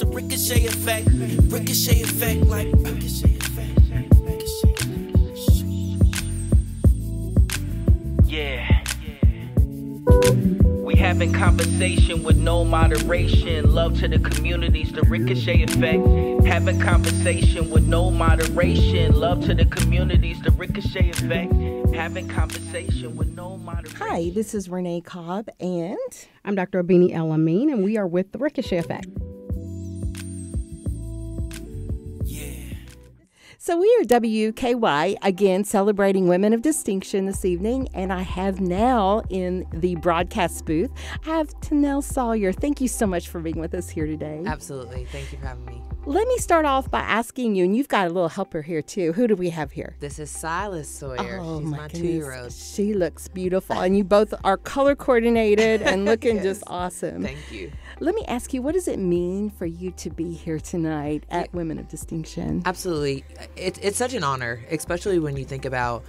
the ricochet effect. Ricochet effect, like ricochet effect. Yeah. We having conversation with no moderation. Love to the communities, the ricochet effect. Having conversation with no moderation. Love to the communities, the ricochet effect. Having conversation with no moderation. Hi, this is Renee Cobb, and I'm Dr. Abini El Amin, and we are with the Ricochet Effect. So we are WKY, again, celebrating Women of Distinction this evening, and I have now in the broadcast booth, I have Tanelle Sawyer. Thank you so much for being with us here today. Absolutely. Thank you for having me. Let me start off by asking you, and you've got a little helper here too. Who do we have here? This is Silas Sawyer. Oh, She's my 2-year-old. She looks beautiful, and you both are color coordinated and looking Yes. just awesome. Thank you. Let me ask you, what does it mean for you to be here tonight at Women of Distinction? Absolutely. It's such an honor, especially when you think about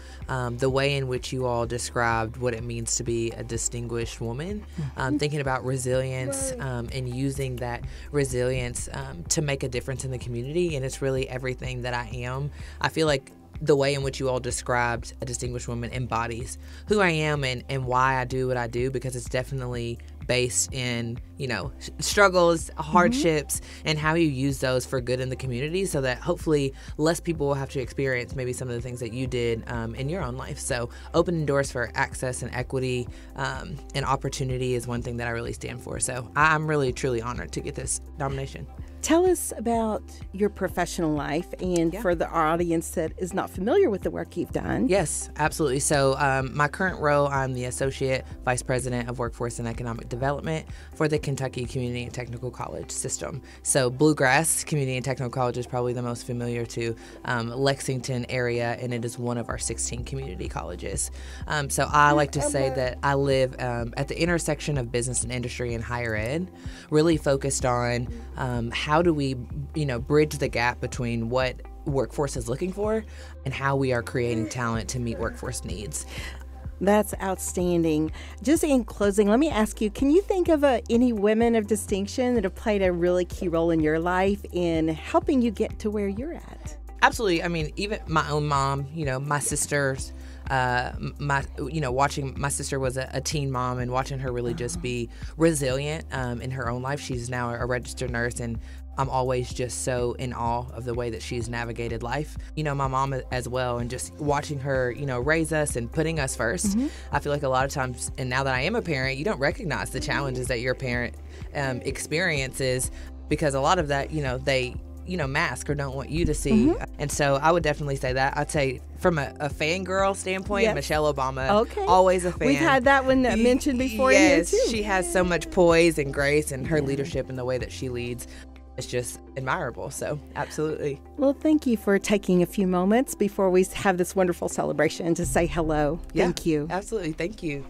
the way in which you all described what it means to be a distinguished woman, thinking about resilience and using that resilience to make a difference in the community. And it's really everything that I am. I feel like the way in which you all described a distinguished woman embodies who I am and why I do what I do, because it's definitely based in, struggles, hardships, and how you use those for good in the community so that hopefully less people will have to experience maybe some of the things that you did in your own life. So opening doors for access and equity and opportunity is one thing that I really stand for. So I'm really, truly honored to get this nomination. Tell us about your professional life and for the audience that is not familiar with the work you've done. Yes, absolutely. So my current role, I'm the Associate Vice President of Workforce and Economic Development for the Kentucky Community and Technical College system. So Bluegrass Community and Technical College is probably the most familiar to Lexington area, and it is one of our 16 community colleges. So I like to say that I live at the intersection of business and industry and higher ed, really focused on how do we, bridge the gap between what workforce is looking for and how we are creating talent to meet workforce needs. That's outstanding. Just in closing, let me ask you, can you think of any women of distinction that have played a really key role in your life in helping you get to where you're at? Absolutely. I mean, even my own mom, my sisters, watching my sister was a teen mom, and watching her really just be resilient in her own life. She's now a registered nurse, and I'm always just so in awe of the way that she's navigated life. My mom as well, and just watching her, raise us and putting us first. I feel like a lot of times, and now that I am a parent, you don't recognize the challenges that your parent experiences, because a lot of that, they mask or don't want you to see. And so I would definitely say that. I'd say from a fangirl standpoint, Michelle Obama, always a fan. We've had that one mentioned before here too. She has so much poise and grace, and her leadership and the way that she leads is just admirable. So absolutely. Well, thank you for taking a few moments before we have this wonderful celebration to say hello. Thank you. Absolutely. Thank you.